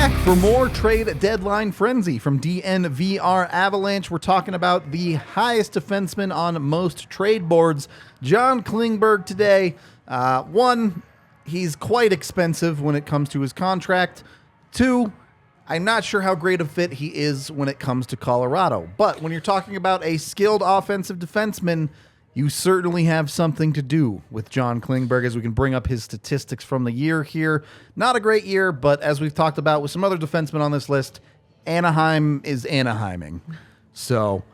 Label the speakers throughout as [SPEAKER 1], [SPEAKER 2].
[SPEAKER 1] back for more trade deadline frenzy from DNVR Avalanche. We're talking about the highest defenseman on most trade boards, John Klingberg, today. One, he's quite expensive when it comes to his contract. Two, I'm not sure how great a fit he is when it comes to Colorado. But when you're talking about a skilled offensive defenseman, you certainly have something to do with John Klingberg, as we can bring up his statistics from the year here. Not a great year, but as we've talked about with some other defensemen on this list, Anaheim is Anaheiming. So,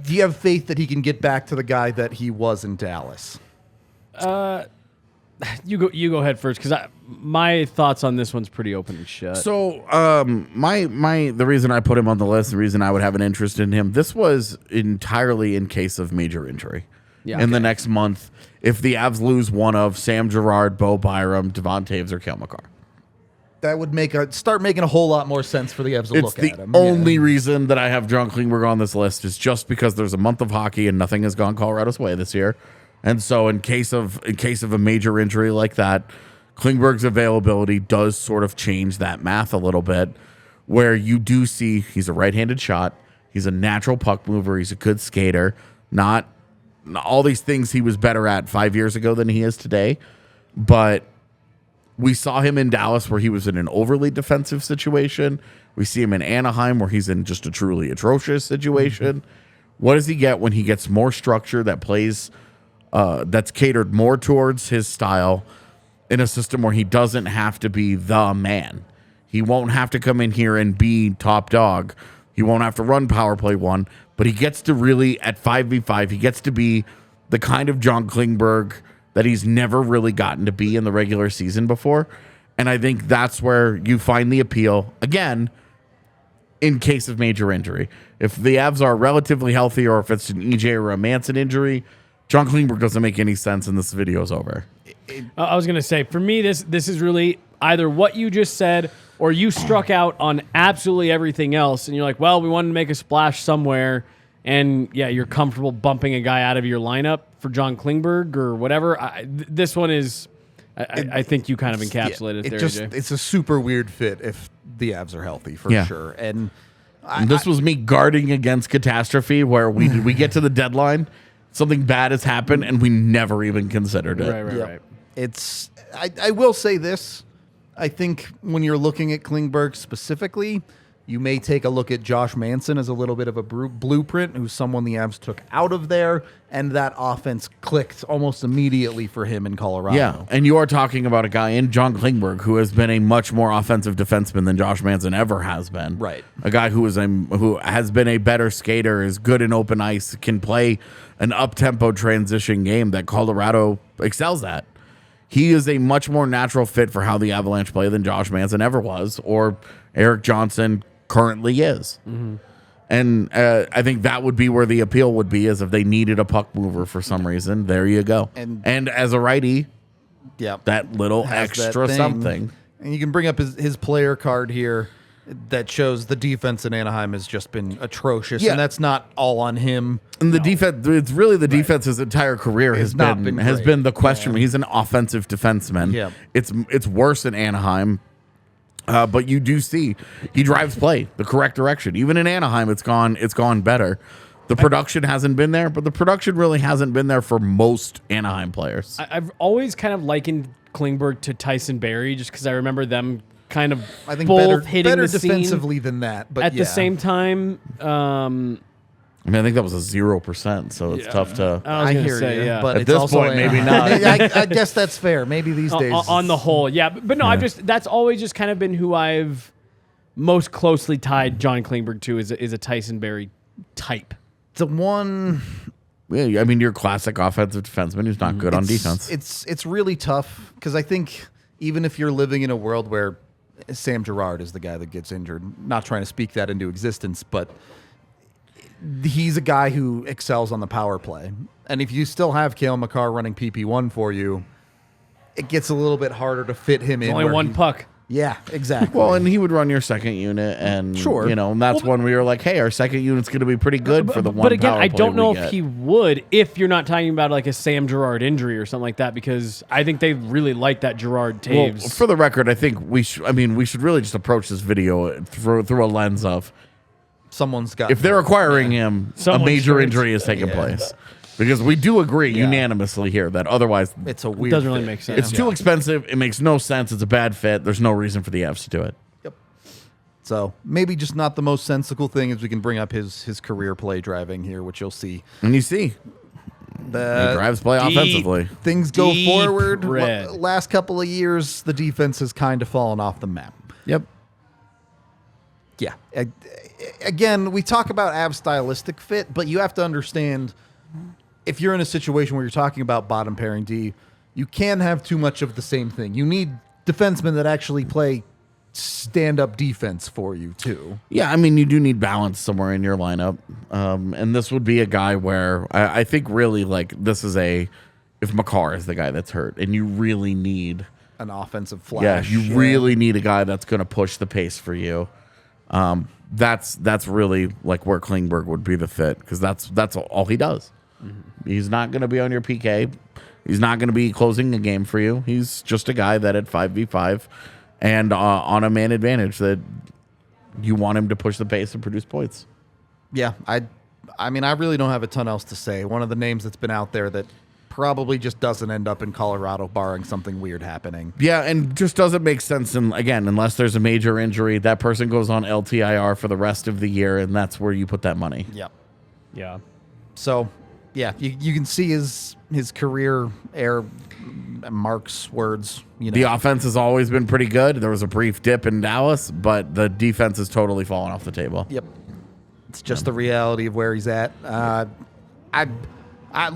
[SPEAKER 1] do you have faith that he can get back to the guy that he was in Dallas?
[SPEAKER 2] You go ahead first, because my thoughts on this one's pretty open and shut.
[SPEAKER 3] So, the reason I put him on the list, the reason I would have an interest in him, this was entirely in case of major injury. In the next month, if the Avs lose one of Sam Girard, Bo Byram, Devon Taves, or Cale Makar.
[SPEAKER 1] That would start making a whole lot more sense for the Avs to look at him.
[SPEAKER 3] It's the only reason that I have John Klingberg on this list is just because there's a month of hockey and nothing has gone Colorado's way this year. And so in case of a major injury like that, Klingberg's availability does sort of change that math a little bit, where you do see he's a right-handed shot, he's a natural puck mover, he's a good skater, not all these things he was better at 5 years ago than he is today. But we saw him in Dallas where he was in an overly defensive situation. We see him in Anaheim where he's in just a truly atrocious situation. What does he get when he gets more structure that plays that's catered more towards his style in a system where he doesn't have to be the man? He won't have to come in here and be top dog. He won't have to run power play one, but he gets to really, at 5v5, he gets to be the kind of John Klingberg that he's never really gotten to be in the regular season before. And I think that's where you find the appeal, again, in case of major injury. If the Avs are relatively healthy, or if it's an EJ or a Manson injury, John Klingberg doesn't make any sense, and this video's over.
[SPEAKER 2] I was going to say, for me, this is really either what you just said, or you struck out on absolutely everything else, and you're like, well, we wanted to make a splash somewhere, and yeah, you're comfortable bumping a guy out of your lineup for John Klingberg or whatever. This one is, I think you kind of encapsulated it there, AJ.
[SPEAKER 1] It's a super weird fit if the Avs are healthy, for sure. And
[SPEAKER 3] this was me guarding against catastrophe, where we get to the deadline, something bad has happened, and we never even considered it.
[SPEAKER 2] Right.
[SPEAKER 1] It's. I will say this. I think when you're looking at Klingberg specifically, you may take a look at Josh Manson as a little bit of a blueprint, who's someone the Avs took out of there, and that offense clicked almost immediately for him in Colorado.
[SPEAKER 3] Yeah, and you are talking about a guy in John Klingberg who has been a much more offensive defenseman than Josh Manson ever has been.
[SPEAKER 1] Right.
[SPEAKER 3] A guy who has been a better skater, is good in open ice, can play an up-tempo transition game that Colorado excels at. He is a much more natural fit for how the Avalanche play than Josh Manson ever was, or Eric Johnson currently is. And I think that would be where the appeal would be, is if they needed a puck mover for some reason. There you go. And as a righty, that little extra something.
[SPEAKER 1] And you can bring up his player card here that shows the defense in Anaheim has just been atrocious, and that's not all on him.
[SPEAKER 3] And the defense, it's really the defense his entire career has been the question. He's an offensive defenseman.
[SPEAKER 1] Yeah.
[SPEAKER 3] It's worse in Anaheim. But you do see he drives play the correct direction. Even in Anaheim, it's gone better. The production hasn't been there, but the production really hasn't been there for most Anaheim players.
[SPEAKER 2] I've always kind of likened Klingberg to Tyson Barrie, just because I remember them kind of
[SPEAKER 1] I think
[SPEAKER 2] both hitting
[SPEAKER 1] better
[SPEAKER 2] the scene
[SPEAKER 1] defensively than that, but
[SPEAKER 2] at the same time.
[SPEAKER 3] I mean, I think that was a 0%, so it's tough to.
[SPEAKER 2] I hear you,
[SPEAKER 1] yeah. But
[SPEAKER 3] at this point, maybe not.
[SPEAKER 1] I guess that's fair. Maybe these days,
[SPEAKER 2] on the whole, yeah. But no, that's always just kind of been who I've most closely tied John Klingberg to, is a Tyson Barrie type.
[SPEAKER 1] The one.
[SPEAKER 3] Yeah, I mean, you're a classic offensive defenseman who's not good on defense.
[SPEAKER 1] It's really tough, because I think even if you're living in a world where Sam Girard is the guy that gets injured, not trying to speak that into existence, but he's a guy who excels on the power play. And if you still have Cale Makar running PP1 for you, it gets a little bit harder to fit him in.
[SPEAKER 2] Only one puck.
[SPEAKER 1] Yeah, exactly.
[SPEAKER 3] Well, and he would run your second unit, and
[SPEAKER 1] Sure.
[SPEAKER 3] and that's when we were like, hey, our second unit's going to be pretty good for the one.
[SPEAKER 2] But again,
[SPEAKER 3] power
[SPEAKER 2] I
[SPEAKER 3] play
[SPEAKER 2] don't know
[SPEAKER 3] we
[SPEAKER 2] if
[SPEAKER 3] get.
[SPEAKER 2] he would if you're not talking about like a Sam Girard injury or something like that, because I think they really like that Girard
[SPEAKER 3] Well,
[SPEAKER 2] Taves.
[SPEAKER 3] for the record, I think we should. I mean, we should really just approach this video through a lens of
[SPEAKER 1] Someone's got.
[SPEAKER 3] if they're acquiring him, a
[SPEAKER 2] Someone's
[SPEAKER 3] major
[SPEAKER 2] hurt.
[SPEAKER 3] injury has taken place. Because we do agree unanimously here that otherwise
[SPEAKER 1] It's a weird.
[SPEAKER 2] doesn't really
[SPEAKER 1] fit.
[SPEAKER 2] make sense.
[SPEAKER 3] it's too expensive. It makes no sense. It's a bad fit. There's no reason for the Avs to do it.
[SPEAKER 1] Yep. So maybe just not the most sensical thing is we can bring up his career play driving here, which you'll see.
[SPEAKER 3] And you see, he drives play offensively.
[SPEAKER 1] Things go
[SPEAKER 2] Deep
[SPEAKER 1] forward.
[SPEAKER 2] red.
[SPEAKER 1] Last couple of years, the defense has kind of fallen off the map.
[SPEAKER 3] Yep.
[SPEAKER 1] Yeah. Again, we talk about Avs stylistic fit, but you have to understand if you're in a situation where you're talking about bottom pairing D, you can't have too much of the same thing. You need defensemen that actually play stand-up defense for you, too.
[SPEAKER 3] Yeah, I mean, you do need balance somewhere in your lineup. And this would be a guy where I think really like this is if Makar is the guy that's hurt and you really need
[SPEAKER 1] An offensive flash.
[SPEAKER 3] you really need a guy that's going to push the pace for you. That's really like where Klingberg would be the fit because that's all he does. He's not going to be on your PK. He's not going to be closing a game for you. He's just a guy that at 5v5 and on a man advantage that you want him to push the pace and produce points.
[SPEAKER 1] Yeah, I mean, I really don't have a ton else to say. One of the names that's been out there that probably just doesn't end up in Colorado, barring something weird happening.
[SPEAKER 3] Yeah, and just doesn't make sense. And again, unless there's a major injury, that person goes on LTIR for the rest of the year, and that's where you put that money.
[SPEAKER 1] Yep.
[SPEAKER 2] Yeah.
[SPEAKER 1] So, yeah, you can see his career air Mark's words.
[SPEAKER 3] The offense has always been pretty good. There was a brief dip in Dallas, but the defense has totally fallen off the table.
[SPEAKER 1] Yep. It's just the reality of where he's at.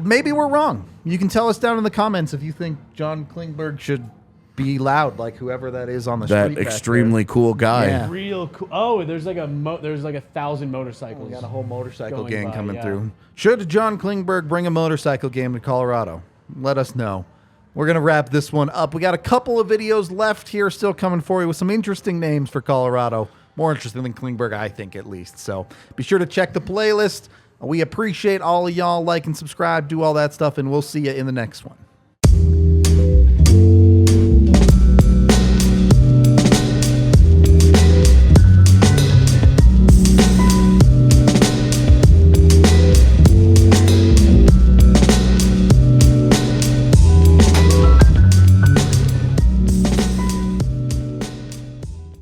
[SPEAKER 1] Maybe we're wrong. You can tell us down in the comments if you think John Klingberg should be loud like whoever that is on the
[SPEAKER 3] That
[SPEAKER 1] street. back
[SPEAKER 3] extremely cool guy.
[SPEAKER 1] Yeah.
[SPEAKER 2] Real cool. Oh, there's like 1,000 motorcycles.
[SPEAKER 1] We got a whole motorcycle
[SPEAKER 2] Going
[SPEAKER 1] gang
[SPEAKER 2] by,
[SPEAKER 1] coming
[SPEAKER 2] yeah.
[SPEAKER 1] through. Should John Klingberg bring a motorcycle game to Colorado? Let us know. We're going to wrap this one up. We got a couple of videos left here still coming for you with some interesting names for Colorado. More interesting than Klingberg, I think, at least. So be sure to check the playlist. We appreciate all of y'all. Like and subscribe, do all that stuff, and we'll see you in the next one.